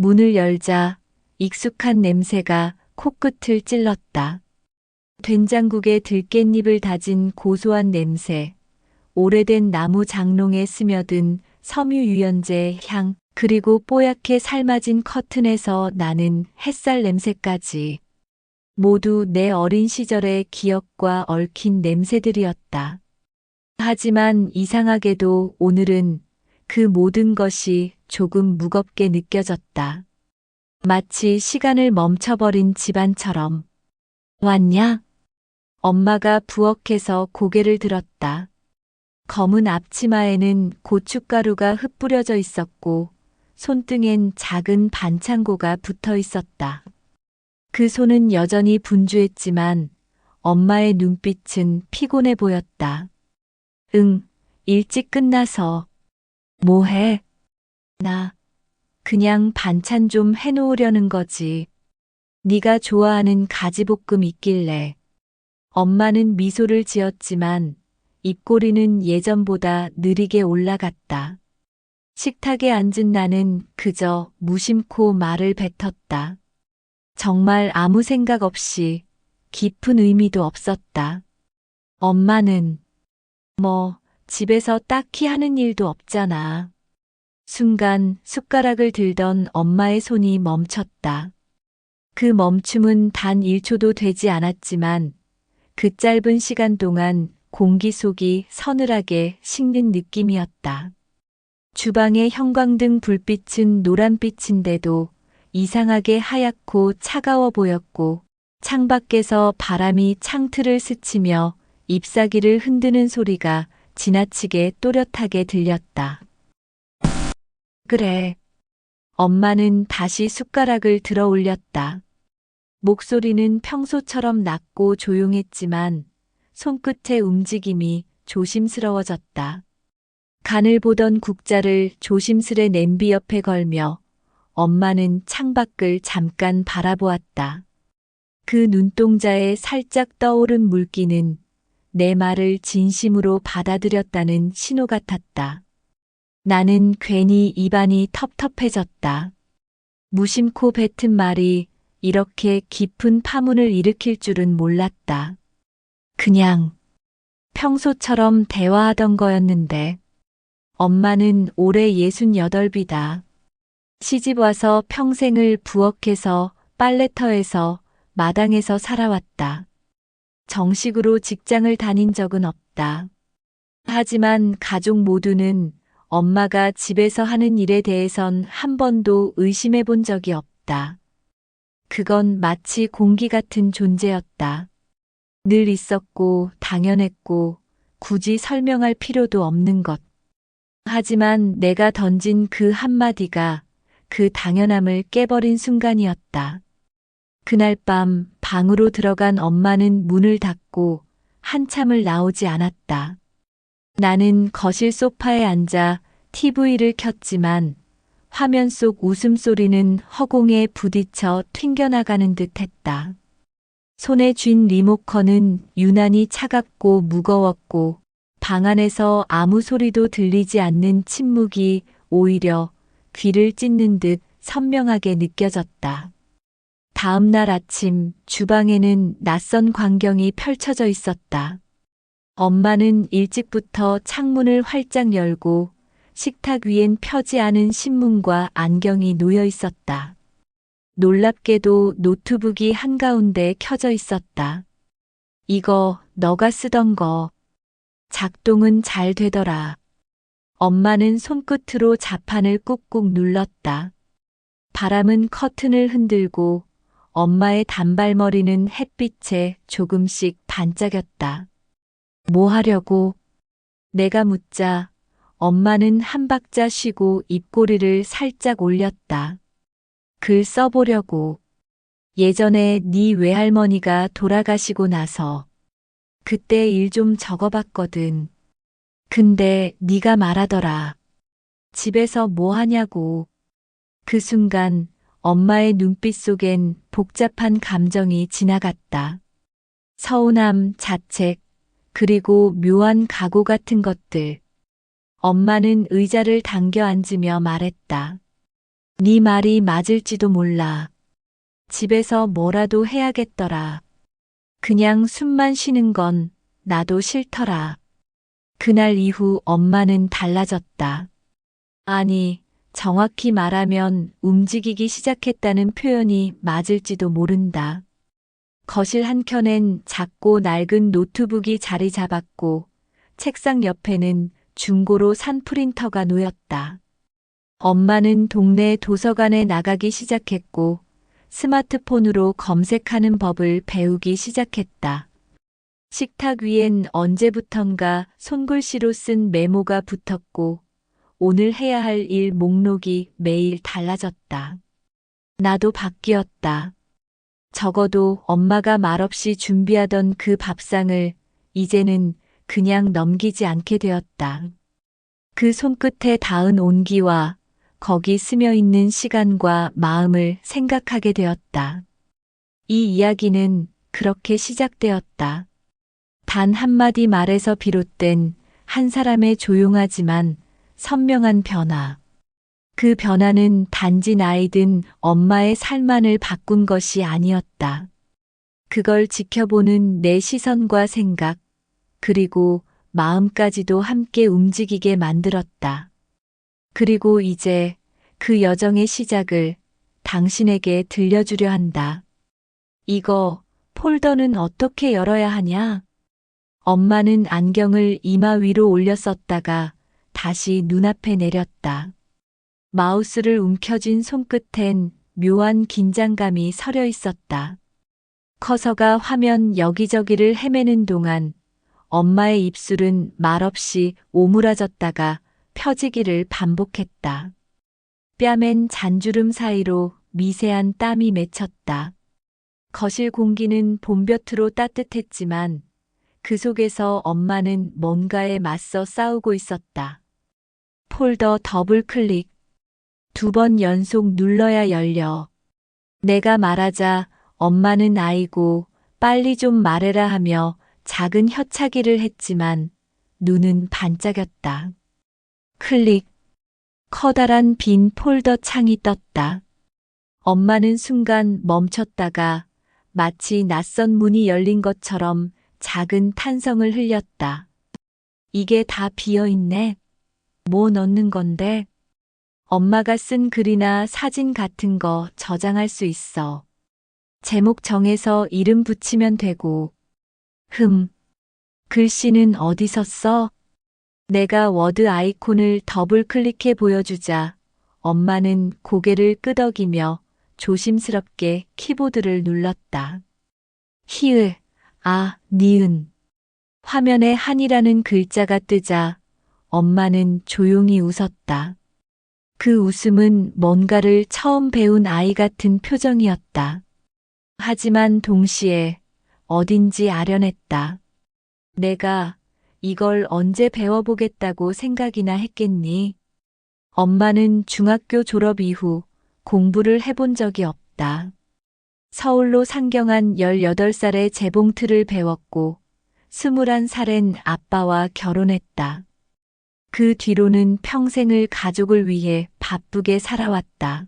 문을 열자 익숙한 냄새가 코끝을 찔렀다. 된장국에 들깻잎을 다진 고소한 냄새, 오래된 나무 장롱에 스며든 섬유유연제 향, 그리고 뽀얗게 삶아진 커튼에서 나는 햇살 냄새까지. 모두 내 어린 시절의 기억과 얽힌 냄새들이었다. 하지만 이상하게도 오늘은 그 모든 것이 조금 무겁게 느껴졌다. 마치 시간을 멈춰버린 집안처럼. 왔냐? 엄마가 부엌에서 고개를 들었다. 검은 앞치마에는 고춧가루가 흩뿌려져 있었고 손등엔 작은 반창고가 붙어 있었다. 그 손은 여전히 분주했지만 엄마의 눈빛은 피곤해 보였다. 응, 일찍 끝나서. 뭐해? 나 그냥 반찬 좀 해놓으려는 거지. 네가 좋아하는 가지볶음 있길래. 엄마는 미소를 지었지만 입꼬리는 예전보다 느리게 올라갔다. 식탁에 앉은 나는 그저 무심코 말을 뱉었다. 정말 아무 생각 없이, 깊은 의미도 없었다. 엄마는 집에서 딱히 하는 일도 없잖아. 순간 숟가락을 들던 엄마의 손이 멈췄다. 그 멈춤은 단 1초도 되지 않았지만 그 짧은 시간 동안 공기 속이 서늘하게 식는 느낌이었다. 주방의 형광등 불빛은 노란빛인데도 이상하게 하얗고 차가워 보였고 창밖에서 바람이 창틀을 스치며 잎사귀를 흔드는 소리가 지나치게 또렷하게 들렸다. 그래. 엄마는 다시 숟가락을 들어 올렸다. 목소리는 평소처럼 낮고 조용했지만 손끝의 움직임이 조심스러워졌다. 간을 보던 국자를 조심스레 냄비 옆에 걸며 엄마는 창밖을 잠깐 바라보았다. 그 눈동자에 살짝 떠오른 물기는 내 말을 진심으로 받아들였다는 신호 같았다. 나는 괜히 입안이 텁텁해졌다. 무심코 뱉은 말이 이렇게 깊은 파문을 일으킬 줄은 몰랐다. 그냥 평소처럼 대화하던 거였는데. 엄마는 올해 68이다. 시집와서 평생을 부엌에서, 빨래터에서, 마당에서 살아왔다. 정식으로 직장을 다닌 적은 없다. 하지만 가족 모두는 엄마가 집에서 하는 일에 대해선 한 번도 의심해 본 적이 없다. 그건 마치 공기 같은 존재였다. 늘 있었고 당연했고 굳이 설명할 필요도 없는 것. 하지만 내가 던진 그 한마디가 그 당연함을 깨버린 순간이었다. 그날 밤 방으로 들어간 엄마는 문을 닫고 한참을 나오지 않았다. 나는 거실 소파에 앉아 TV를 켰지만 화면 속 웃음소리는 허공에 부딪혀 튕겨나가는 듯 했다. 손에 쥔 리모컨은 유난히 차갑고 무거웠고 방 안에서 아무 소리도 들리지 않는 침묵이 오히려 귀를 찢는 듯 선명하게 느껴졌다. 다음 날 아침 주방에는 낯선 광경이 펼쳐져 있었다. 엄마는 일찍부터 창문을 활짝 열고 식탁 위엔 펴지 않은 신문과 안경이 놓여 있었다. 놀랍게도 노트북이 한가운데 켜져 있었다. 이거 너가 쓰던 거. 작동은 잘 되더라. 엄마는 손끝으로 자판을 꾹꾹 눌렀다. 바람은 커튼을 흔들고 엄마의 단발머리는 햇빛에 조금씩 반짝였다. 뭐 하려고? 내가 묻자 엄마는 한 박자 쉬고 입꼬리를 살짝 올렸다. 글 써보려고. 예전에 네 외할머니가 돌아가시고 나서 그때 일 좀 적어봤거든. 근데 네가 말하더라. 집에서 뭐 하냐고. 그 순간 엄마의 눈빛 속엔 복잡한 감정이 지나갔다. 서운함, 자책, 그리고 묘한 각오 같은 것들. 엄마는 의자를 당겨 앉으며 말했다. 네 말이 맞을지도 몰라. 집에서 뭐라도 해야겠더라. 그냥 숨만 쉬는 건 나도 싫더라. 그날 이후 엄마는 달라졌다. 아니, 정확히 말하면 움직이기 시작했다는 표현이 맞을지도 모른다. 거실 한켠엔 작고 낡은 노트북이 자리 잡았고, 책상 옆에는 중고로 산 프린터가 놓였다. 엄마는 동네 도서관에 나가기 시작했고, 스마트폰으로 검색하는 법을 배우기 시작했다. 식탁 위엔 언제부턴가 손글씨로 쓴 메모가 붙었고, 오늘 해야 할 일 목록이 매일 달라졌다. 나도 바뀌었다. 적어도 엄마가 말없이 준비하던 그 밥상을 이제는 그냥 넘기지 않게 되었다. 그 손끝에 닿은 온기와 거기 스며 있는 시간과 마음을 생각하게 되었다. 이 이야기는 그렇게 시작되었다. 단 한마디 말에서 비롯된 한 사람의 조용하지만 선명한 변화. 그 변화는 단지 나이든 엄마의 삶만을 바꾼 것이 아니었다. 그걸 지켜보는 내 시선과 생각, 그리고 마음까지도 함께 움직이게 만들었다. 그리고 이제 그 여정의 시작을 당신에게 들려주려 한다. 이거 폴더는 어떻게 열어야 하냐? 엄마는 안경을 이마 위로 올려 썼다가 다시 눈앞에 내렸다. 마우스를 움켜쥔 손끝엔 묘한 긴장감이 서려 있었다. 커서가 화면 여기저기를 헤매는 동안 엄마의 입술은 말없이 오므라졌다가 펴지기를 반복했다. 뺨엔 잔주름 사이로 미세한 땀이 맺혔다. 거실 공기는 봄볕으로 따뜻했지만 그 속에서 엄마는 뭔가에 맞서 싸우고 있었다. 폴더 더블 클릭. 2번 연속 눌러야 열려. 내가 말하자 엄마는 아이고 빨리 좀 말해라 하며 작은 혀차기를 했지만 눈은 반짝였다. 클릭. 커다란 빈 폴더 창이 떴다. 엄마는 순간 멈췄다가 마치 낯선 문이 열린 것처럼 작은 탄성을 흘렸다. 이게 다 비어있네. 뭐 넣는 건데? 엄마가 쓴 글이나 사진 같은 거 저장할 수 있어. 제목 정해서 이름 붙이면 되고. 글씨는 어디서 써? 내가 워드 아이콘을 더블 클릭해 보여주자 엄마는 고개를 끄덕이며 조심스럽게 키보드를 눌렀다. 히읗, 아, 니은. 화면에 한이라는 글자가 뜨자 엄마는 조용히 웃었다. 그 웃음은 뭔가를 처음 배운 아이 같은 표정이었다. 하지만 동시에 어딘지 아련했다. 내가 이걸 언제 배워보겠다고 생각이나 했겠니? 엄마는 중학교 졸업 이후 공부를 해본 적이 없다. 서울로 상경한 18살에 재봉틀을 배웠고 21살엔 아빠와 결혼했다. 그 뒤로는 평생을 가족을 위해 바쁘게 살아왔다.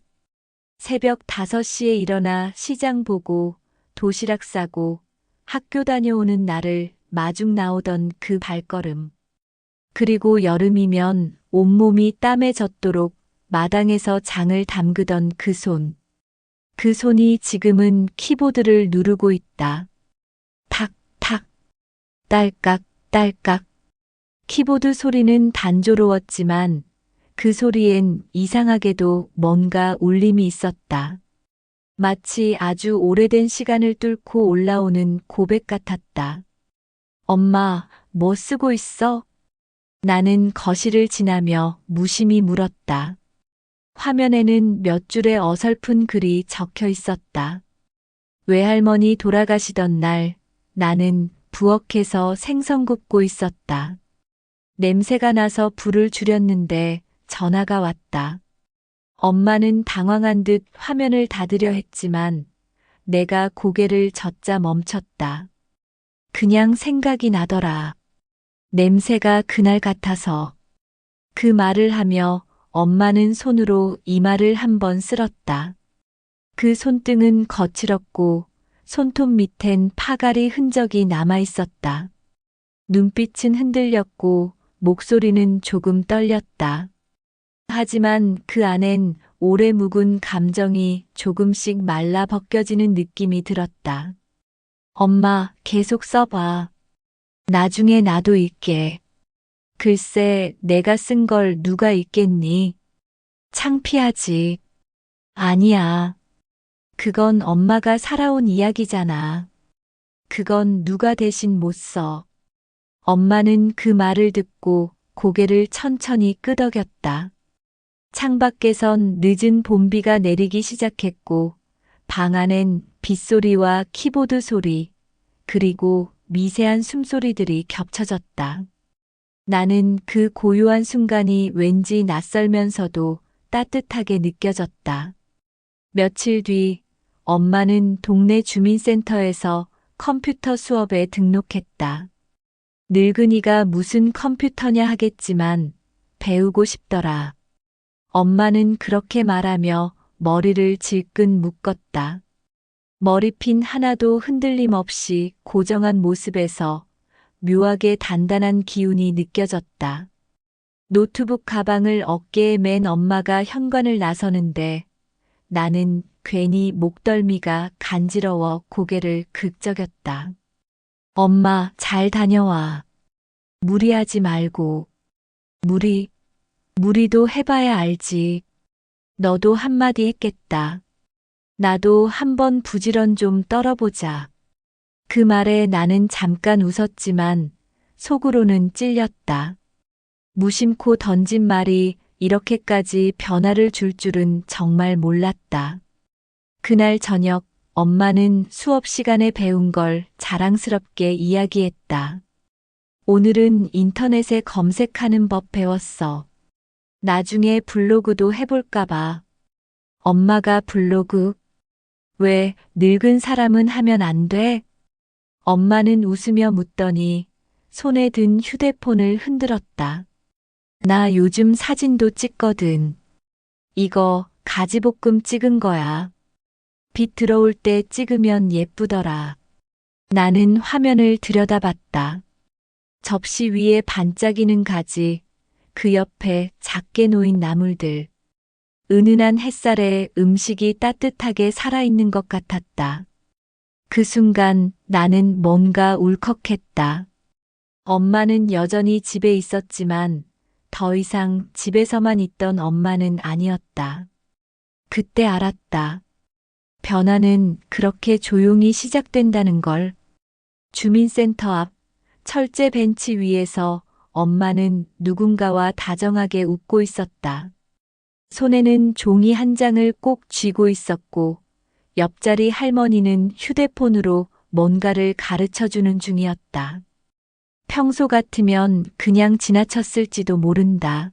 새벽 5시에 일어나 시장 보고 도시락 싸고 학교 다녀오는 나를 마중 나오던 그 발걸음. 그리고 여름이면 온몸이 땀에 젖도록 마당에서 장을 담그던 그 손. 그 손이 지금은 키보드를 누르고 있다. 탁, 탁, 딸깍, 딸깍. 키보드 소리는 단조로웠지만 그 소리엔 이상하게도 뭔가 울림이 있었다. 마치 아주 오래된 시간을 뚫고 올라오는 고백 같았다. 엄마, 뭐 쓰고 있어? 나는 거실을 지나며 무심히 물었다. 화면에는 몇 줄의 어설픈 글이 적혀 있었다. 외할머니 돌아가시던 날 나는 부엌에서 생선 굽고 있었다. 냄새가 나서 불을 줄였는데 전화가 왔다. 엄마는 당황한 듯 화면을 닫으려 했지만 내가 고개를 젓자 멈췄다. 그냥 생각이 나더라. 냄새가 그날 같아서. 그 말을 하며 엄마는 손으로 이마를 한번 쓸었다. 그 손등은 거칠었고 손톱 밑엔 파가리 흔적이 남아 있었다. 눈빛은 흔들렸고 목소리는 조금 떨렸다. 하지만 그 안엔 오래 묵은 감정이 조금씩 말라 벗겨지는 느낌이 들었다. 엄마, 계속 써봐. 나중에 나도 읽게. 글쎄, 내가 쓴 걸 누가 읽겠니? 창피하지. 아니야. 그건 엄마가 살아온 이야기잖아. 그건 누가 대신 못 써. 엄마는 그 말을 듣고 고개를 천천히 끄덕였다. 창밖에선 늦은 봄비가 내리기 시작했고 방 안엔 빗소리와 키보드 소리 그리고 미세한 숨소리들이 겹쳐졌다. 나는 그 고요한 순간이 왠지 낯설면서도 따뜻하게 느껴졌다. 며칠 뒤 엄마는 동네 주민센터에서 컴퓨터 수업에 등록했다. 늙은이가 무슨 컴퓨터냐 하겠지만 배우고 싶더라. 엄마는 그렇게 말하며 머리를 질끈 묶었다. 머리핀 하나도 흔들림 없이 고정한 모습에서 묘하게 단단한 기운이 느껴졌다. 노트북 가방을 어깨에 맨 엄마가 현관을 나서는데 나는 괜히 목덜미가 간지러워 고개를 긁적였다. 엄마, 잘 다녀와. 무리하지 말고. 무리도 해봐야 알지. 너도 한마디 했겠다. 나도 한번 부지런 좀 떨어보자. 그 말에 나는 잠깐 웃었지만 속으로는 찔렸다. 무심코 던진 말이 이렇게까지 변화를 줄 줄은 정말 몰랐다. 그날 저녁 엄마는 수업 시간에 배운 걸 자랑스럽게 이야기했다. 오늘은 인터넷에 검색하는 법 배웠어. 나중에 블로그도 해볼까 봐. 엄마가 블로그? 왜 늙은 사람은 하면 안 돼? 엄마는 웃으며 묻더니 손에 든 휴대폰을 흔들었다. 나 요즘 사진도 찍거든. 이거 가지볶음 찍은 거야. 빛 들어올 때 찍으면 예쁘더라. 나는 화면을 들여다봤다. 접시 위에 반짝이는 가지, 그 옆에 작게 놓인 나물들. 은은한 햇살에 음식이 따뜻하게 살아있는 것 같았다. 그 순간 나는 뭔가 울컥했다. 엄마는 여전히 집에 있었지만 더 이상 집에서만 있던 엄마는 아니었다. 그때 알았다. 변화는 그렇게 조용히 시작된다는 걸. 주민센터 앞 철제 벤치 위에서 엄마는 누군가와 다정하게 웃고 있었다. 손에는 종이 한 장을 꼭 쥐고 있었고 옆자리 할머니는 휴대폰으로 뭔가를 가르쳐 주는 중이었다. 평소 같으면 그냥 지나쳤을지도 모른다.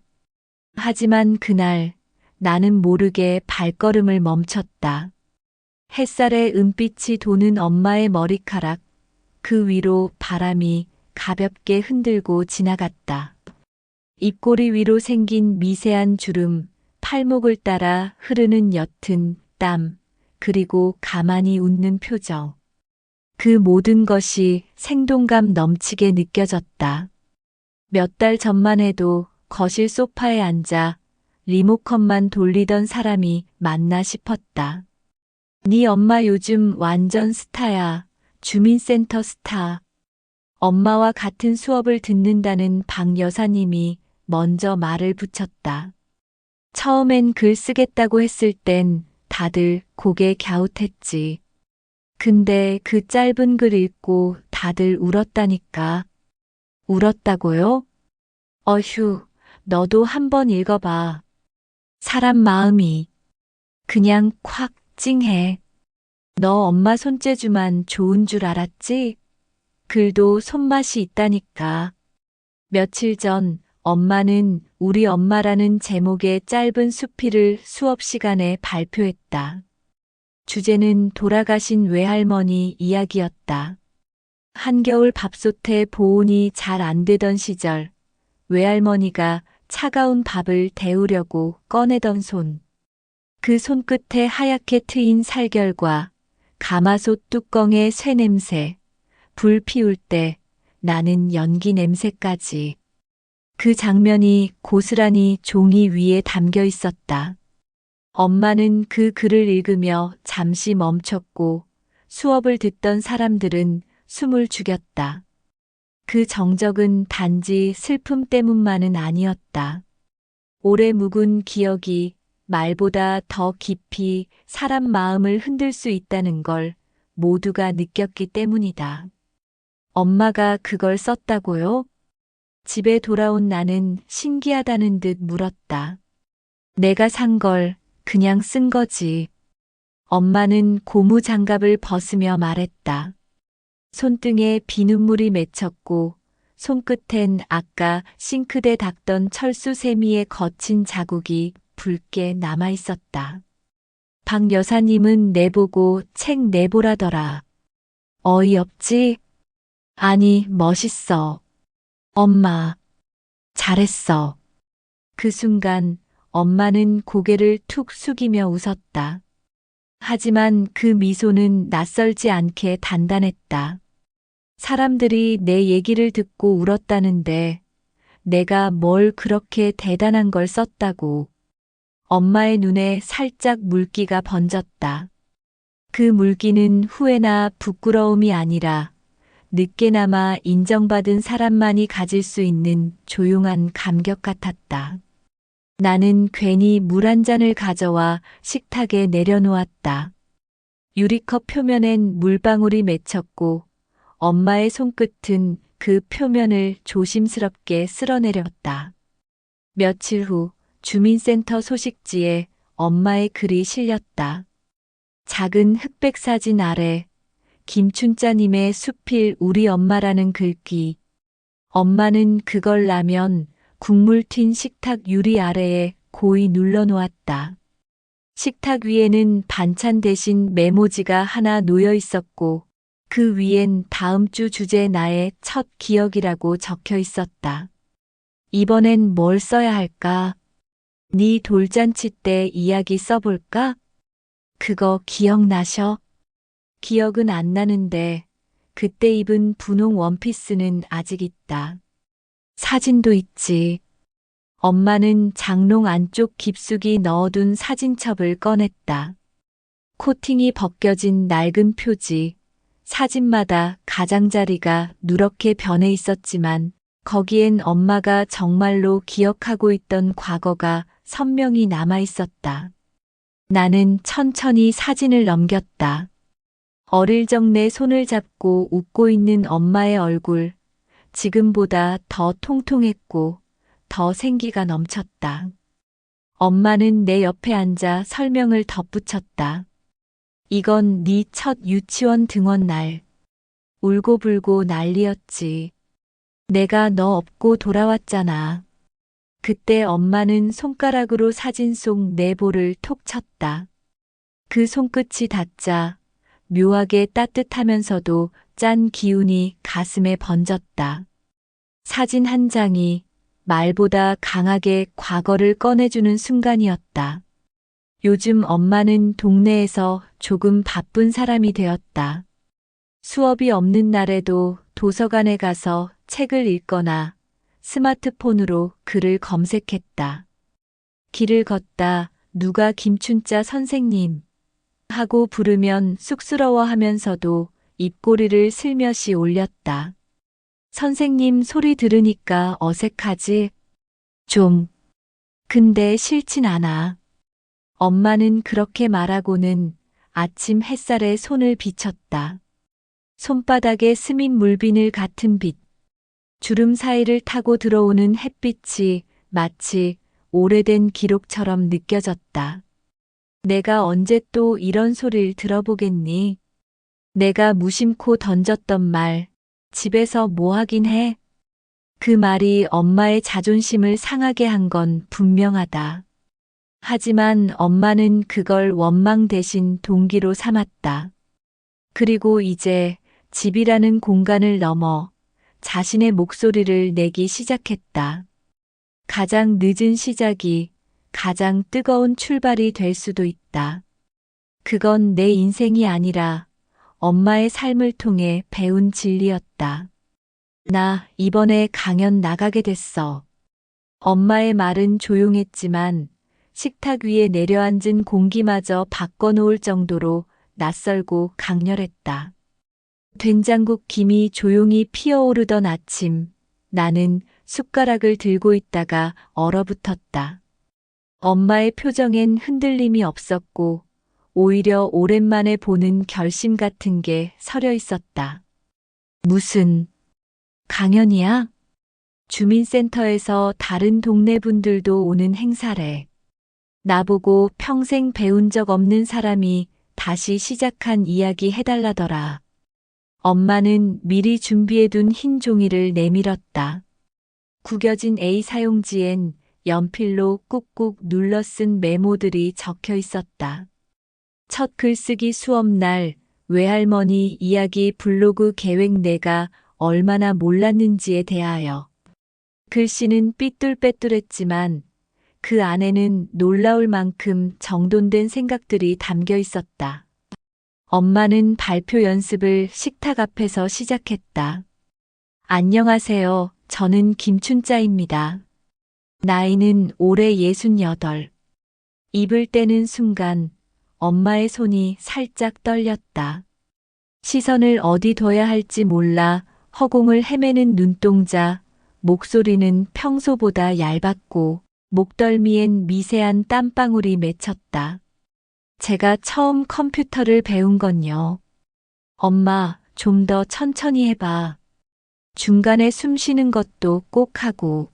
하지만 그날 나는 모르게 발걸음을 멈췄다. 햇살에 은빛이 도는 엄마의 머리카락, 그 위로 바람이 가볍게 흔들고 지나갔다. 입꼬리 위로 생긴 미세한 주름, 팔목을 따라 흐르는 옅은 땀, 그리고 가만히 웃는 표정. 그 모든 것이 생동감 넘치게 느껴졌다. 몇 달 전만 해도 거실 소파에 앉아 리모컨만 돌리던 사람이 맞나 싶었다. 네 엄마 요즘 완전 스타야. 주민센터 스타. 엄마와 같은 수업을 듣는다는 박 여사님이 먼저 말을 붙였다. 처음엔 글 쓰겠다고 했을 땐 다들 고개 갸웃했지. 근데 그 짧은 글 읽고 다들 울었다니까. 울었다고요? 어휴, 너도 한번 읽어봐. 사람 마음이 그냥 콱 찡해. 너 엄마 손재주만 좋은 줄 알았지? 글도 손맛이 있다니까. 며칠 전 엄마는 우리 엄마라는 제목의 짧은 수필을 수업 시간에 발표했다. 주제는 돌아가신 외할머니 이야기였다. 한겨울 밥솥에 보온이 잘 안 되던 시절 외할머니가 차가운 밥을 데우려고 꺼내던 손. 그 손끝에 하얗게 트인 살결과 가마솥 뚜껑의 쇠냄새, 불 피울 때 나는 연기 냄새까지. 그 장면이 고스란히 종이 위에 담겨 있었다. 엄마는 그 글을 읽으며 잠시 멈췄고 수업을 듣던 사람들은 숨을 죽였다. 그 정적은 단지 슬픔 때문만은 아니었다. 오래 묵은 기억이 말보다 더 깊이 사람 마음을 흔들 수 있다는 걸 모두가 느꼈기 때문이다. 엄마가 그걸 썼다고요? 집에 돌아온 나는 신기하다는 듯 물었다. 내가 산 걸 그냥 쓴 거지. 엄마는 고무 장갑을 벗으며 말했다. 손등에 비눗물이 맺혔고 손끝엔 아까 싱크대 닦던 철수 세미의 거친 자국이 붉게 남아 있었다. 박 여사님은 내보고 책 내보라더라. 어이없지? 아니, 멋있어. 엄마, 잘했어. 그 순간 엄마는 고개를 툭 숙이며 웃었다. 하지만 그 미소는 낯설지 않게 단단했다. 사람들이 내 얘기를 듣고 울었다는데 내가 뭘 그렇게 대단한 걸 썼다고. 엄마의 눈에 살짝 물기가 번졌다. 그 물기는 후회나 부끄러움이 아니라 늦게나마 인정받은 사람만이 가질 수 있는 조용한 감격 같았다. 나는 괜히 물 한 잔을 가져와 식탁에 내려놓았다. 유리컵 표면엔 물방울이 맺혔고 엄마의 손끝은 그 표면을 조심스럽게 쓸어내렸다. 며칠 후 주민센터 소식지에 엄마의 글이 실렸다. 작은 흑백 사진 아래 김춘자님의 수필 우리 엄마라는 글귀. 엄마는 그걸 라면 국물 튄 식탁 유리 아래에 고이 눌러놓았다. 식탁 위에는 반찬 대신 메모지가 하나 놓여 있었고 그 위엔 다음 주 주제 나의 첫 기억이라고 적혀 있었다. 이번엔 뭘 써야 할까? 네 돌잔치 때 이야기 써볼까? 그거 기억나셔? 기억은 안 나는데 그때 입은 분홍 원피스는 아직 있다. 사진도 있지. 엄마는 장롱 안쪽 깊숙이 넣어둔 사진첩을 꺼냈다. 코팅이 벗겨진 낡은 표지, 사진마다 가장자리가 누렇게 변해 있었지만 거기엔 엄마가 정말로 기억하고 있던 과거가 선명히 남아 있었다. 나는 천천히 사진을 넘겼다. 어릴 적 내 손을 잡고 웃고 있는 엄마의 얼굴, 지금보다 더 통통했고 더 생기가 넘쳤다. 엄마는 내 옆에 앉아 설명을 덧붙였다. 이건 네 첫 유치원 등원 날. 울고불고 난리였지. 내가 너 업고 돌아왔잖아. 그때 엄마는 손가락으로 사진 속 내 볼을 톡 쳤다. 그 손끝이 닿자 묘하게 따뜻하면서도 짠 기운이 가슴에 번졌다. 사진 한 장이 말보다 강하게 과거를 꺼내주는 순간이었다. 요즘 엄마는 동네에서 조금 바쁜 사람이 되었다. 수업이 없는 날에도 도서관에 가서 책을 읽거나 스마트폰으로 글을 검색했다. 길을 걷다 누가 김춘자 선생님 하고 부르면 쑥스러워하면서도 입꼬리를 슬며시 올렸다. 선생님 소리 들으니까 어색하지? 좀. 근데 싫진 않아. 엄마는 그렇게 말하고는 아침 햇살에 손을 비쳤다. 손바닥에 스민 물비늘 같은 빛. 주름 사이를 타고 들어오는 햇빛이 마치 오래된 기록처럼 느껴졌다. 내가 언제 또 이런 소리를 들어보겠니? 내가 무심코 던졌던 말, 집에서 뭐 하긴 해? 그 말이 엄마의 자존심을 상하게 한 건 분명하다. 하지만 엄마는 그걸 원망 대신 동기로 삼았다. 그리고 이제 집이라는 공간을 넘어 자신의 목소리를 내기 시작했다. 가장 늦은 시작이 가장 뜨거운 출발이 될 수도 있다. 그건 내 인생이 아니라 엄마의 삶을 통해 배운 진리였다. 나 이번에 강연 나가게 됐어. 엄마의 말은 조용했지만 식탁 위에 내려앉은 공기마저 바꿔놓을 정도로 낯설고 강렬했다. 된장국 김이 조용히 피어오르던 아침, 나는 숟가락을 들고 있다가 얼어붙었다. 엄마의 표정엔 흔들림이 없었고 오히려 오랜만에 보는 결심 같은 게 서려 있었다. 무슨 강연이야? 주민센터에서 다른 동네 분들도 오는 행사래. 나보고 평생 배운 적 없는 사람이 다시 시작한 이야기 해달라더라. 엄마는 미리 준비해둔 흰 종이를 내밀었다. 구겨진 A 사용지엔 연필로 꾹꾹 눌러 쓴 메모들이 적혀 있었다. 첫 글쓰기 수업날 외할머니 이야기 블로그 계획 내가 얼마나 몰랐는지에 대하여. 글씨는 삐뚤빼뚤했지만 그 안에는 놀라울 만큼 정돈된 생각들이 담겨 있었다. 엄마는 발표 연습을 식탁 앞에서 시작했다. 안녕하세요. 저는 김춘자입니다. 나이는 올해 68. 입을 떼는 순간 엄마의 손이 살짝 떨렸다. 시선을 어디 둬야 할지 몰라 허공을 헤매는 눈동자, 목소리는 평소보다 얇았고 목덜미엔 미세한 땀방울이 맺혔다. 제가 처음 컴퓨터를 배운 건요. 엄마, 좀 더 천천히 해봐. 중간에 숨 쉬는 것도 꼭 하고.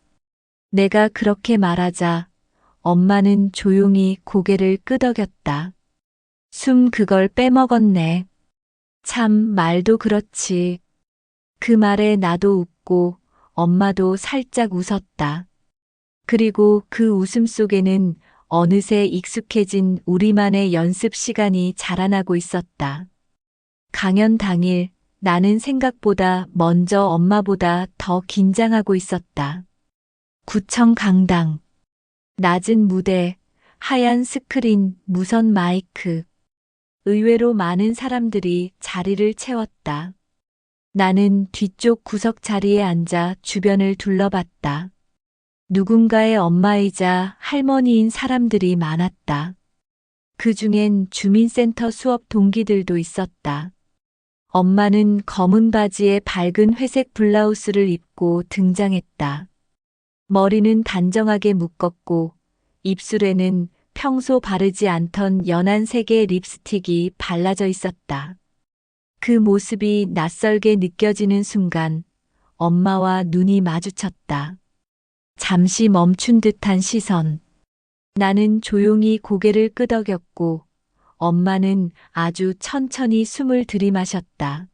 내가 그렇게 말하자 엄마는 조용히 고개를 끄덕였다. 그걸 빼먹었네. 참, 말도 그렇지. 그 말에 나도 웃고 엄마도 살짝 웃었다. 그리고 그 웃음 속에는 어느새 익숙해진 우리만의 연습 시간이 자라나고 있었다. 강연 당일 나는 생각보다 먼저 엄마보다 더 긴장하고 있었다. 구청 강당. 낮은 무대, 하얀 스크린, 무선 마이크. 의외로 많은 사람들이 자리를 채웠다. 나는 뒤쪽 구석 자리에 앉아 주변을 둘러봤다. 누군가의 엄마이자 할머니인 사람들이 많았다. 그 중엔 주민센터 수업 동기들도 있었다. 엄마는 검은 바지에 밝은 회색 블라우스를 입고 등장했다. 머리는 단정하게 묶었고 입술에는 평소 바르지 않던 연한 색의 립스틱이 발라져 있었다. 그 모습이 낯설게 느껴지는 순간 엄마와 눈이 마주쳤다. 잠시 멈춘 듯한 시선. 나는 조용히 고개를 끄덕였고 엄마는 아주 천천히 숨을 들이마셨다.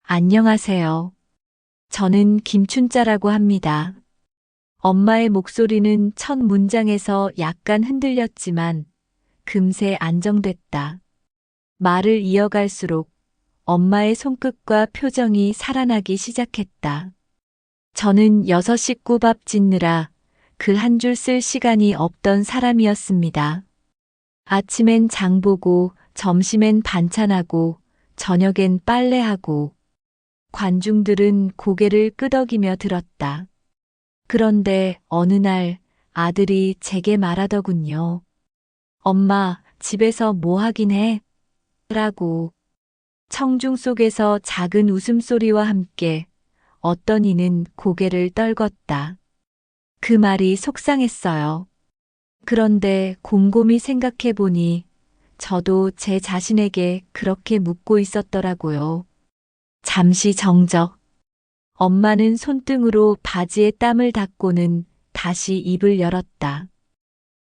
안녕하세요. 저는 김춘자라고 합니다. 엄마의 목소리는 첫 문장에서 약간 흔들렸지만 금세 안정됐다. 말을 이어갈수록 엄마의 손끝과 표정이 살아나기 시작했다. 저는 6시 국밥 짓느라 글 한 줄 쓸 시간이 없던 사람이었습니다. 아침엔 장 보고, 점심엔 반찬하고, 저녁엔 빨래하고. 관중들은 고개를 끄덕이며 들었다. 그런데 어느 날 아들이 제게 말하더군요. 엄마, 집에서 뭐 하긴 해? 라고. 청중 속에서 작은 웃음소리와 함께 어떤 이는 고개를 떨궜다. 그 말이 속상했어요. 그런데 곰곰이 생각해 보니 저도 제 자신에게 그렇게 묻고 있었더라고요. 잠시 정적. 엄마는 손등으로 바지에 땀을 닦고는 다시 입을 열었다.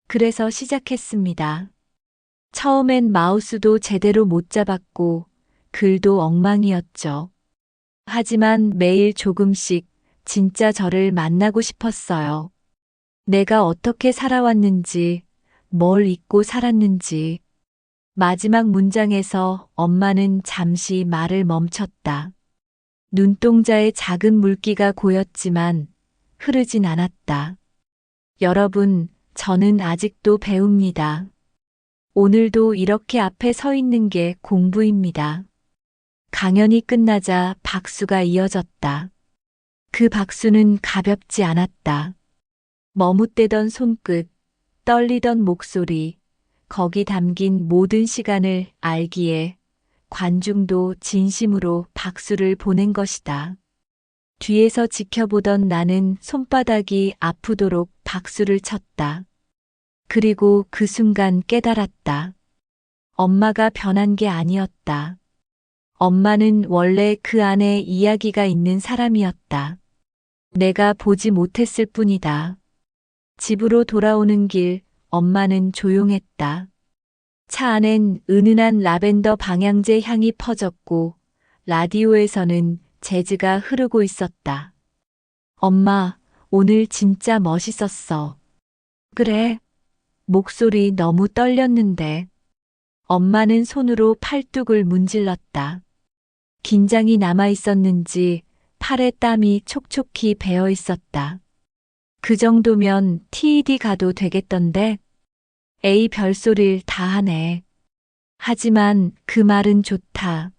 그래서 시작했습니다. 처음엔 마우스도 제대로 못 잡았고 글도 엉망이었죠. 하지만 매일 조금씩 진짜 저를 만나고 싶었어요. 내가 어떻게 살아왔는지, 뭘 잊고 살았는지. 마지막 문장에서 엄마는 잠시 말을 멈췄다. 눈동자에 작은 물기가 고였지만 흐르진 않았다. 여러분, 저는 아직도 배웁니다. 오늘도 이렇게 앞에 서 있는 게 공부입니다. 강연이 끝나자 박수가 이어졌다. 그 박수는 가볍지 않았다. 머뭇대던 손끝, 떨리던 목소리, 거기 담긴 모든 시간을 알기에 관중도 진심으로 박수를 보낸 것이다. 뒤에서 지켜보던 나는 손바닥이 아프도록 박수를 쳤다. 그리고 그 순간 깨달았다. 엄마가 변한 게 아니었다. 엄마는 원래 그 안에 이야기가 있는 사람이었다. 내가 보지 못했을 뿐이다. 집으로 돌아오는 길, 엄마는 조용했다. 차 안엔 은은한 라벤더 방향제 향이 퍼졌고, 라디오에서는 재즈가 흐르고 있었다. 엄마, 오늘 진짜 멋있었어. 그래. 목소리 너무 떨렸는데. 엄마는 손으로 팔뚝을 문질렀다. 긴장이 남아 있었는지 팔에 땀이 촉촉히 배어 있었다. 그 정도면 TED 가도 되겠던데? 에이, 별소릴 다 하네. 하지만 그 말은 좋다.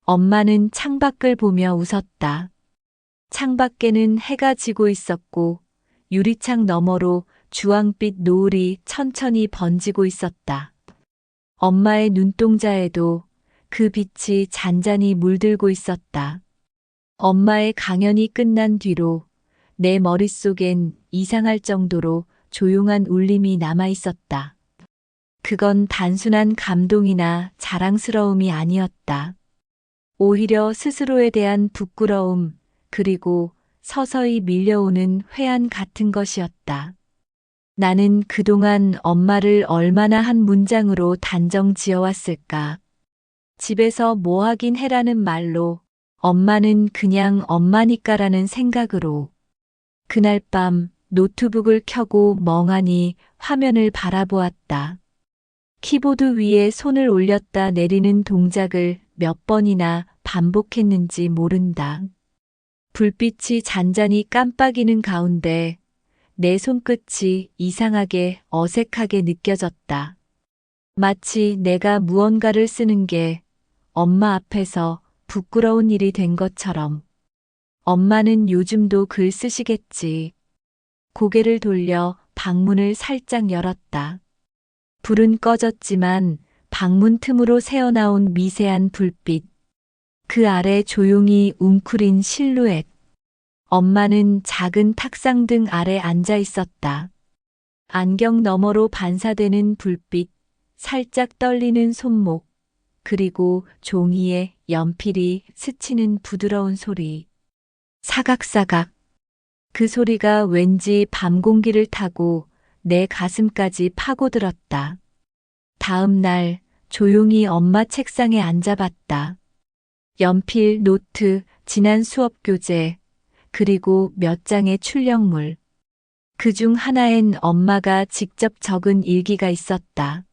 엄마는 창밖을 보며 웃었다. 창밖에는 해가 지고 있었고 유리창 너머로 주황빛 노을이 천천히 번지고 있었다. 엄마의 눈동자에도 그 빛이 잔잔히 물들고 있었다. 엄마의 강연이 끝난 뒤로 내 머릿속엔 이상할 정도로 조용한 울림이 남아 있었다. 그건 단순한 감동이나 자랑스러움이 아니었다. 오히려 스스로에 대한 부끄러움, 그리고 서서히 밀려오는 회한 같은 것이었다. 나는 그동안 엄마를 얼마나 한 문장으로 단정 지어왔을까. 집에서 뭐 하긴 해라는 말로, 엄마는 그냥 엄마니까라는 생각으로. 그날 밤 노트북을 켜고 멍하니 화면을 바라보았다. 키보드 위에 손을 올렸다 내리는 동작을 몇 번이나 반복했는지 모른다. 불빛이 잔잔히 깜빡이는 가운데 내 손끝이 이상하게 어색하게 느껴졌다. 마치 내가 무언가를 쓰는 게 엄마 앞에서 부끄러운 일이 된 것처럼. 엄마는 요즘도 글 쓰시겠지. 고개를 돌려 방문을 살짝 열었다. 불은 꺼졌지만 방문 틈으로 새어나온 미세한 불빛. 그 아래 조용히 웅크린 실루엣. 엄마는 작은 탁상등 아래 앉아 있었다. 안경 너머로 반사되는 불빛, 살짝 떨리는 손목, 그리고 종이에 연필이 스치는 부드러운 소리. 사각사각. 그 소리가 왠지 밤 공기를 타고 내 가슴까지 파고들었다. 다음 날 조용히 엄마 책상에 앉아봤다. 연필, 노트, 지난 수업 교재, 그리고 몇 장의 출력물. 그중 하나엔 엄마가 직접 적은 일기가 있었다.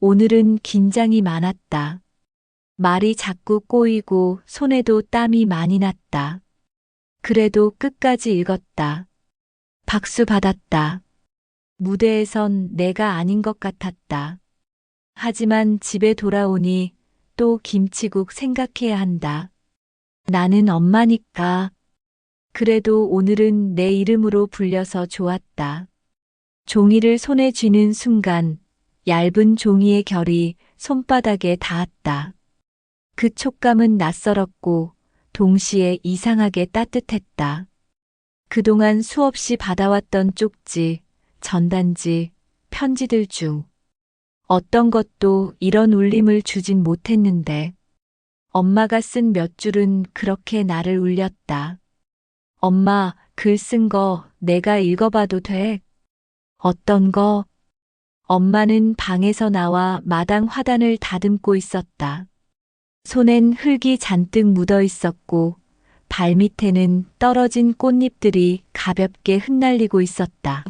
오늘은 긴장이 많았다. 말이 자꾸 꼬이고 손에도 땀이 많이 났다. 그래도 끝까지 읽었다. 박수 받았다. 무대에선 내가 아닌 것 같았다. 하지만 집에 돌아오니 또 김치국 생각해야 한다. 나는 엄마니까. 그래도 오늘은 내 이름으로 불려서 좋았다. 종이를 손에 쥐는 순간 얇은 종이의 결이 손바닥에 닿았다. 그 촉감은 낯설었고 동시에 이상하게 따뜻했다. 그동안 수없이 받아왔던 쪽지, 전단지, 편지들 중 어떤 것도 이런 울림을 주진 못했는데 엄마가 쓴 몇 줄은 그렇게 나를 울렸다. 엄마, 글 쓴 거 내가 읽어봐도 돼? 어떤 거? 엄마는 방에서 나와 마당 화단을 다듬고 있었다. 손엔 흙이 잔뜩 묻어 있었고 발밑에는 떨어진 꽃잎들이 가볍게 흩날리고 있었다.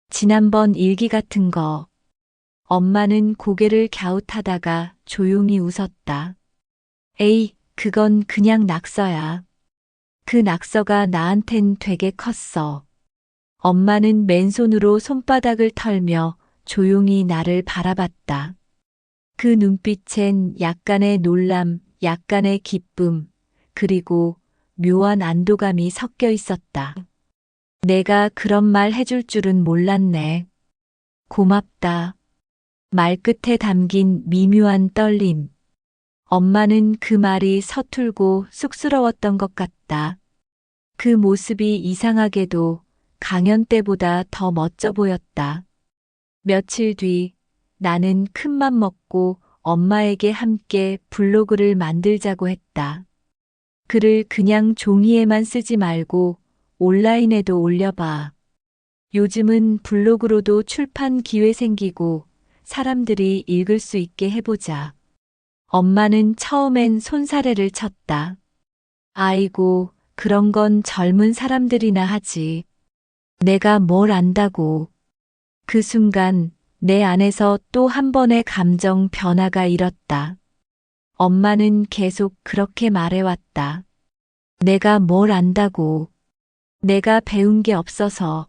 지난번 일기 같은 거. 엄마는 고개를 갸웃하다가 조용히 웃었다. 에이, 그건 그냥 낙서야. 그 낙서가 나한텐 되게 컸어. 엄마는 맨손으로 손바닥을 털며 조용히 나를 바라봤다. 그 눈빛엔 약간의 놀람, 약간의 기쁨, 그리고 묘한 안도감이 섞여 있었다. 내가 그런 말 해줄 줄은 몰랐네. 고맙다. 말끝에 담긴 미묘한 떨림. 엄마는 그 말이 서툴고 쑥스러웠던 것 같다. 그 모습이 이상하게도 강연 때보다 더 멋져 보였다. 며칠 뒤 나는 큰맘 먹고 엄마에게 함께 블로그를 만들자고 했다. 글을 그냥 종이에만 쓰지 말고 온라인에도 올려봐. 요즘은 블로그로도 출판 기회 생기고 사람들이 읽을 수 있게 해보자. 엄마는 처음엔 손사래를 쳤다. 아이고, 그런 건 젊은 사람들이나 하지. 내가 뭘 안다고. 그 순간 내 안에서 또 한 번의 감정 변화가 일었다. 엄마는 계속 그렇게 말해왔다. 내가 뭘 안다고. 내가 배운 게 없어서.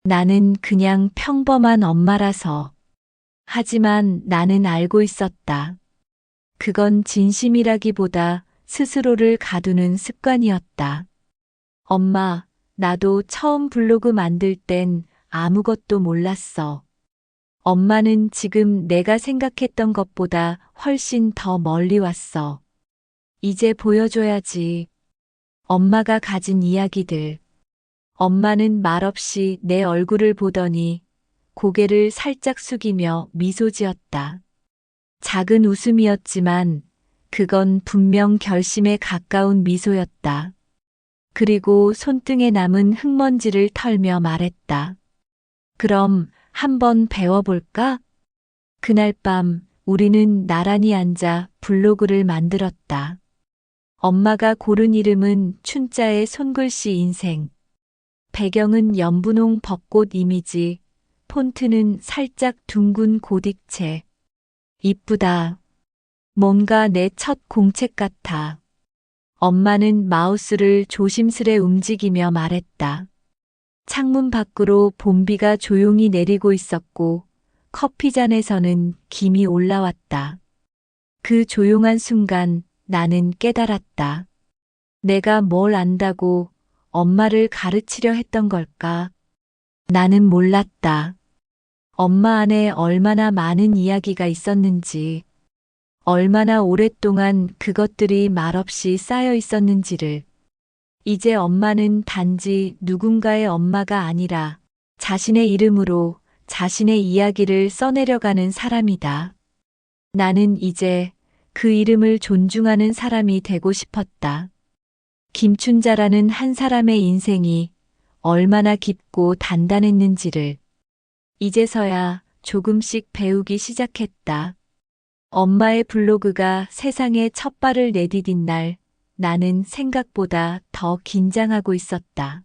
나는 그냥 평범한 엄마라서. 하지만 나는 알고 있었다. 그건 진심이라기보다 스스로를 가두는 습관이었다. 엄마, 나도 처음 블로그 만들 땐 아무것도 몰랐어. 엄마는 지금 내가 생각했던 것보다 훨씬 더 멀리 왔어. 이제 보여줘야지. 엄마가 가진 이야기들. 엄마는 말없이 내 얼굴을 보더니 고개를 살짝 숙이며 미소 지었다. 작은 웃음이었지만 그건 분명 결심에 가까운 미소였다. 그리고 손등에 남은 흙먼지를 털며 말했다. 그럼 한번 배워볼까? 그날 밤 우리는 나란히 앉아 블로그를 만들었다. 엄마가 고른 이름은 춘자의 손글씨 인생. 배경은 연분홍 벚꽃 이미지, 폰트는 살짝 둥근 고딕체. 이쁘다. 뭔가 내 첫 공책 같아. 엄마는 마우스를 조심스레 움직이며 말했다. 창문 밖으로 봄비가 조용히 내리고 있었고 커피잔에서는 김이 올라왔다. 그 조용한 순간 나는 깨달았다. 내가 뭘 안다고 엄마를 가르치려 했던 걸까? 나는 몰랐다. 엄마 안에 얼마나 많은 이야기가 있었는지, 얼마나 오랫동안 그것들이 말없이 쌓여 있었는지를. 이제 엄마는 단지 누군가의 엄마가 아니라 자신의 이름으로 자신의 이야기를 써내려가는 사람이다. 나는 이제 그 이름을 존중하는 사람이 되고 싶었다. 김춘자라는 한 사람의 인생이 얼마나 깊고 단단했는지를 이제서야 조금씩 배우기 시작했다. 엄마의 블로그가 세상에 첫 발을 내디딘 날 나는 생각보다 더 긴장하고 있었다.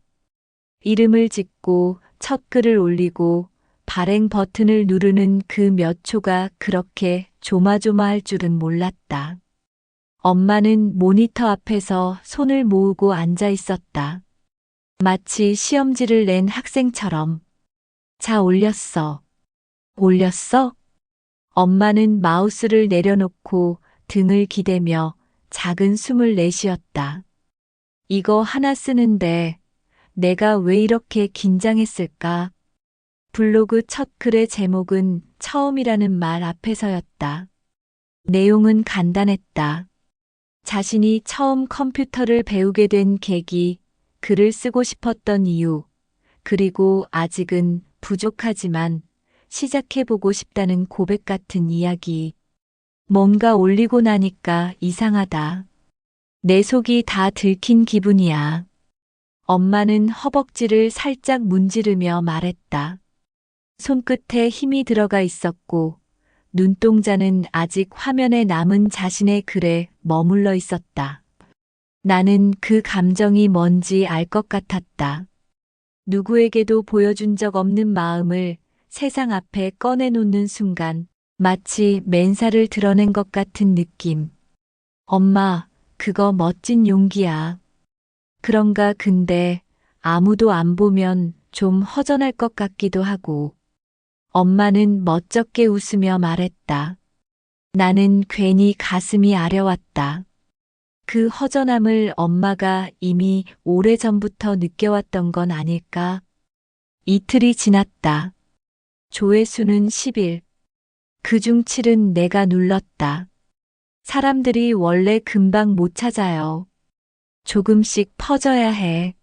이름을 짓고 첫 글을 올리고 발행 버튼을 누르는 그 몇 초가 그렇게 조마조마할 줄은 몰랐다. 엄마는 모니터 앞에서 손을 모으고 앉아 있었다. 마치 시험지를 낸 학생처럼. 자, 올렸어. 올렸어? 엄마는 마우스를 내려놓고 등을 기대며 작은 숨을 내쉬었다. 이거 하나 쓰는데 내가 왜 이렇게 긴장했을까? 블로그 첫 글의 제목은 처음이라는 말 앞에서였다. 내용은 간단했다. 자신이 처음 컴퓨터를 배우게 된 계기, 글을 쓰고 싶었던 이유, 그리고 아직은 부족하지만 시작해보고 싶다는 고백 같은 이야기. 뭔가 올리고 나니까 이상하다. 내 속이 다 들킨 기분이야. 엄마는 허벅지를 살짝 문지르며 말했다. 손끝에 힘이 들어가 있었고 눈동자는 아직 화면에 남은 자신의 글에 머물러 있었다. 나는 그 감정이 뭔지 알 것 같았다. 누구에게도 보여준 적 없는 마음을 세상 앞에 꺼내놓는 순간 마치 맨살을 드러낸 것 같은 느낌. 엄마, 그거 멋진 용기야. 그런가 근데 아무도 안 보면 좀 허전할 것 같기도 하고. 엄마는 멋쩍게 웃으며 말했다. 나는 괜히 가슴이 아려왔다. 그 허전함을 엄마가 이미 오래전부터 느껴왔던 건 아닐까? 이틀이 지났다. 조회수는 10일. 그중 7은 내가 눌렀다. 사람들이 원래 금방 못 찾아요. 조금씩 퍼져야 해.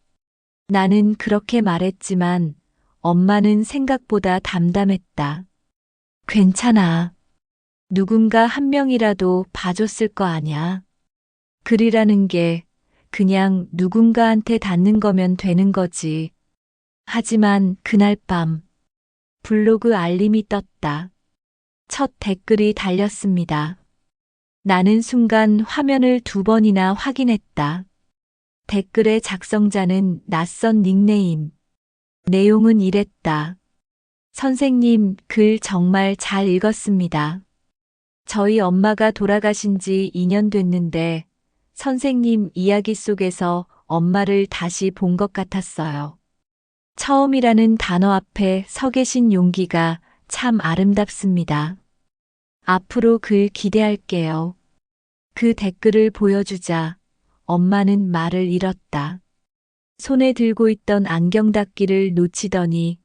나는 그렇게 말했지만 엄마는 생각보다 담담했다. 괜찮아. 누군가 한 명이라도 봐줬을 거 아냐. 글이라는 게 그냥 누군가한테 닿는 거면 되는 거지. 하지만 그날 밤 블로그 알림이 떴다. 첫 댓글이 달렸습니다. 나는 순간 화면을 2번이나 확인했다. 댓글의 작성자는 낯선 닉네임. 내용은 이랬다. 선생님, 글 정말 잘 읽었습니다. 저희 엄마가 돌아가신 지 2년 됐는데 선생님 이야기 속에서 엄마를 다시 본 것 같았어요. 처음이라는 단어 앞에 서 계신 용기가 참 아름답습니다. 앞으로 글 기대할게요. 그 댓글을 보여주자 엄마는 말을 잃었다. 손에 들고 있던 안경 닦기를 놓치더니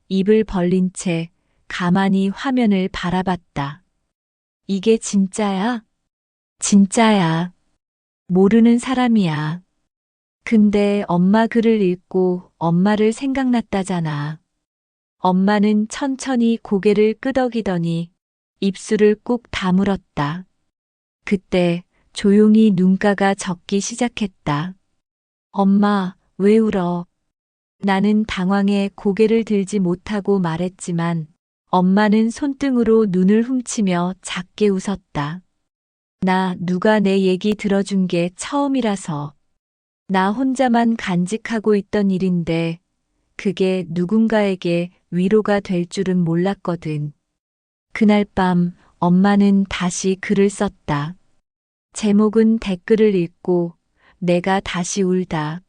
입을 벌린 채 가만히 화면을 바라봤다. 이게 진짜야? 진짜야. 모르는 사람이야. 근데 엄마 글을 읽고 엄마를 생각났다잖아. 엄마는 천천히 고개를 끄덕이더니 입술을 꾹 다물었다. 그때 조용히 눈가가 젖기 시작했다. 엄마, 왜 울어? 나는 당황해 고개를 들지 못하고 말했지만 엄마는 손등으로 눈을 훔치며 작게 웃었다. 나 누가 내 얘기 들어준 게 처음이라서. 나 혼자만 간직하고 있던 일인데 그게 누군가에게 위로가 될 줄은 몰랐거든. 그날 밤 엄마는 다시 글을 썼다. 제목은 댓글을 읽고 내가 다시 울다.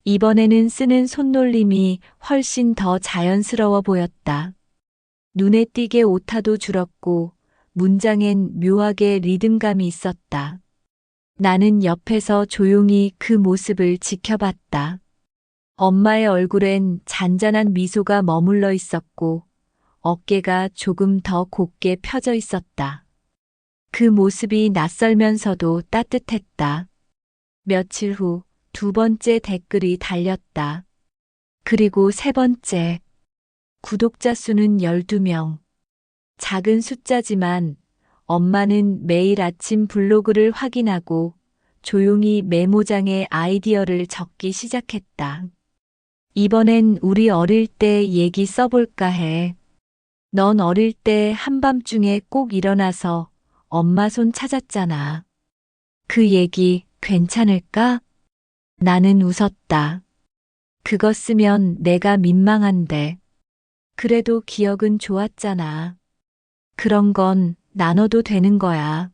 이번에는 쓰는 손놀림이 훨씬 더 자연스러워 보였다. 눈에 띄게 오타도 줄었고 문장엔 묘하게 리듬감이 있었다. 나는 옆에서 조용히 그 모습을 지켜봤다. 엄마의 얼굴엔 잔잔한 미소가 머물러 있었고 어깨가 조금 더 곧게 펴져 있었다. 그 모습이 낯설면서도 따뜻했다. 며칠 후 2번째 댓글이 달렸다. 그리고 3번째. 구독자 수는 12명. 작은 숫자지만 엄마는 매일 아침 블로그를 확인하고 조용히 메모장에 아이디어를 적기 시작했다. 이번엔 우리 어릴 때 얘기 써볼까 해. 넌 어릴 때 한밤중에 꼭 일어나서 엄마 손 찾았잖아. 그 얘기 괜찮을까? 나는 웃었다. 그거 쓰면 내가 민망한데. 그래도 기억은 좋았잖아. 그런 건 나눠도 되는 거야.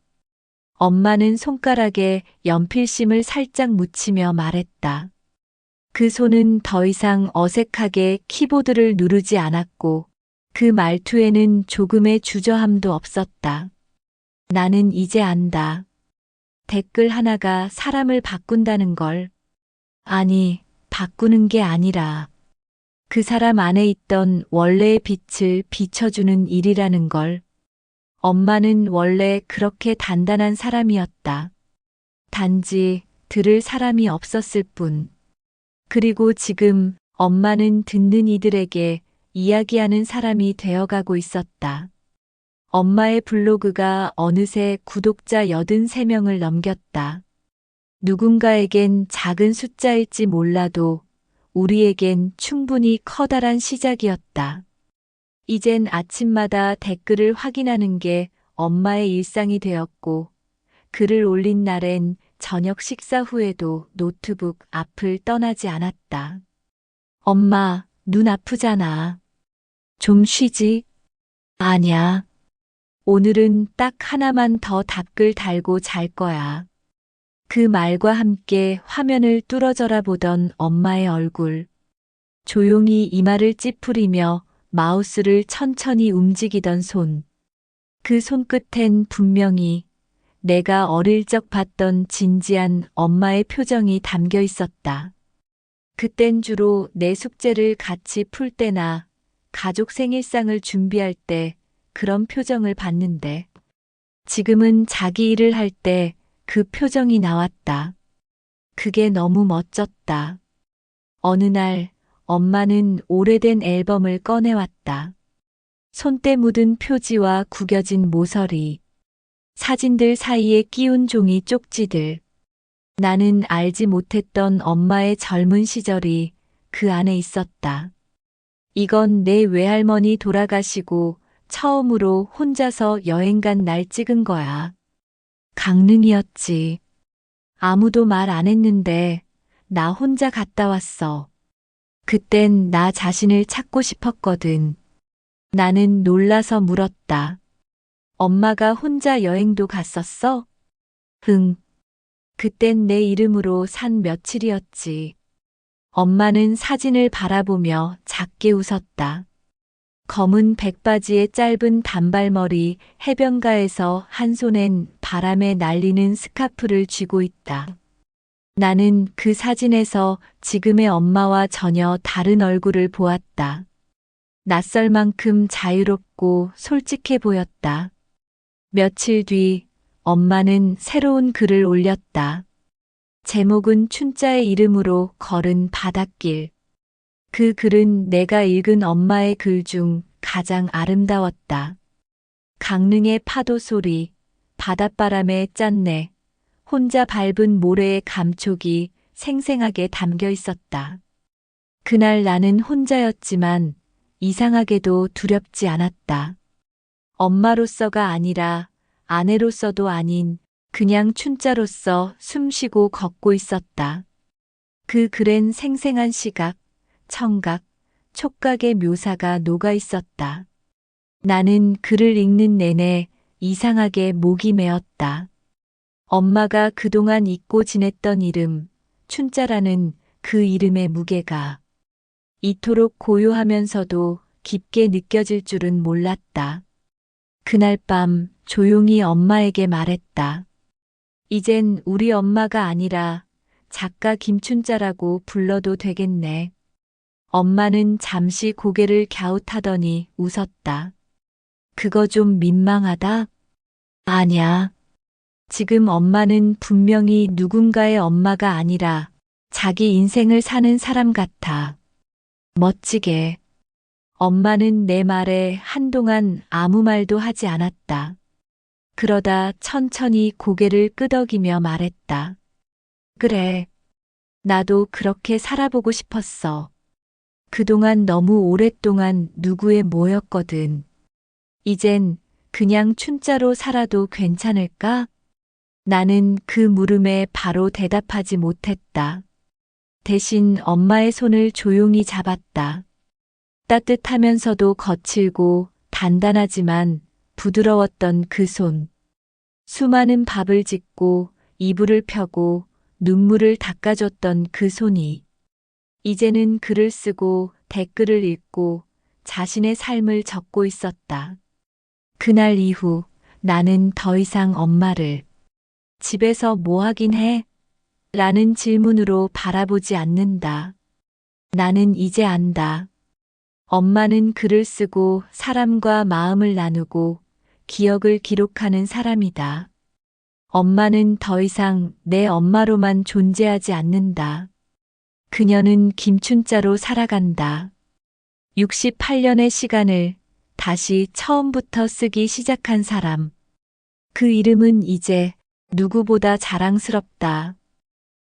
엄마는 손가락에 연필심을 살짝 묻히며 말했다. 그 손은 더 이상 어색하게 키보드를 누르지 않았고 그 말투에는 조금의 주저함도 없었다. 나는 이제 안다. 댓글 하나가 사람을 바꾼다는 걸. 아니, 바꾸는 게 아니라 그 사람 안에 있던 원래의 빛을 비춰주는 일이라는 걸. 엄마는 원래 그렇게 단단한 사람이었다. 단지 들을 사람이 없었을 뿐. 그리고 지금 엄마는 듣는 이들에게 이야기하는 사람이 되어가고 있었다. 엄마의 블로그가 어느새 구독자 83명을 넘겼다. 누군가에겐 작은 숫자일지 몰라도 우리에겐 충분히 커다란 시작이었다. 이젠 아침마다 댓글을 확인하는 게 엄마의 일상이 되었고, 글을 올린 날엔 저녁 식사 후에도 노트북 앞을 떠나지 않았다. 엄마, 눈 아프잖아. 좀 쉬지? 아냐. 오늘은 딱 하나만 더 답글 달고 잘 거야. 그 말과 함께 화면을 뚫어져라 보던 엄마의 얼굴. 조용히 이마를 찌푸리며 마우스를 천천히 움직이던 손. 그 손끝엔 분명히 내가 어릴 적 봤던 진지한 엄마의 표정이 담겨 있었다. 그땐 주로 내 숙제를 같이 풀 때나 가족 생일상을 준비할 때 그런 표정을 봤는데 지금은 자기 일을 할 때 그 표정이 나왔다. 그게 너무 멋졌다. 어느 날 엄마는 오래된 앨범을 꺼내왔다. 손때 묻은 표지와 구겨진 모서리, 사진들 사이에 끼운 종이 쪽지들. 나는 알지 못했던 엄마의 젊은 시절이 그 안에 있었다. 이건 내 외할머니 돌아가시고 처음으로 혼자서 여행 간 날 찍은 거야. 강릉이었지. 아무도 말 안 했는데 나 혼자 갔다 왔어. 그땐 나 자신을 찾고 싶었거든. 나는 놀라서 물었다. 엄마가 혼자 여행도 갔었어? 응. 그땐 내 이름으로 산 며칠이었지. 엄마는 사진을 바라보며 작게 웃었다. 검은 백바지에 짧은 단발머리, 해변가에서 한 손엔 바람에 날리는 스카프를 쥐고 있다. 나는 그 사진에서 지금의 엄마와 전혀 다른 얼굴을 보았다. 낯설 만큼 자유롭고 솔직해 보였다. 며칠 뒤 엄마는 새로운 글을 올렸다. 제목은 춘자의 이름으로 걸은 바닷길. 그 글은 내가 읽은 엄마의 글 중 가장 아름다웠다. 강릉의 파도 소리, 바닷바람의 짠내, 혼자 밟은 모래의 감촉이 생생하게 담겨 있었다. 그날 나는 혼자였지만 이상하게도 두렵지 않았다. 엄마로서가 아니라 아내로서도 아닌 그냥 춘자로서 숨쉬고 걷고 있었다. 그 글엔 생생한 시각, 청각, 촉각의 묘사가 녹아 있었다. 나는 글을 읽는 내내 이상하게 목이 메었다. 엄마가 그동안 잊고 지냈던 이름, 춘자라는 그 이름의 무게가 이토록 고요하면서도 깊게 느껴질 줄은 몰랐다. 그날 밤 조용히 엄마에게 말했다. 이젠 우리 엄마가 아니라 작가 김춘자라고 불러도 되겠네. 엄마는 잠시 고개를 갸웃하더니 웃었다. 그거 좀 민망하다? 아냐. 지금 엄마는 분명히 누군가의 엄마가 아니라 자기 인생을 사는 사람 같아. 멋지게. 엄마는 내 말에 한동안 아무 말도 하지 않았다. 그러다 천천히 고개를 끄덕이며 말했다. 그래. 나도 그렇게 살아보고 싶었어. 그동안 너무 오랫동안 누구의 뭐였거든. 이젠 그냥 춘자로 살아도 괜찮을까? 나는 그 물음에 바로 대답하지 못했다. 대신 엄마의 손을 조용히 잡았다. 따뜻하면서도 거칠고 단단하지만 부드러웠던 그 손. 수많은 밥을 짓고 이불을 펴고 눈물을 닦아줬던 그 손이 이제는 글을 쓰고 댓글을 읽고 자신의 삶을 적고 있었다. 그날 이후 나는 더 이상 엄마를 집에서 뭐 하긴 해? 라는 질문으로 바라보지 않는다. 나는 이제 안다. 엄마는 글을 쓰고 사람과 마음을 나누고 기억을 기록하는 사람이다. 엄마는 더 이상 내 엄마로만 존재하지 않는다. 그녀는 김춘자로 살아간다. 68년의 시간을 다시 처음부터 쓰기 시작한 사람. 그 이름은 이제 누구보다 자랑스럽다.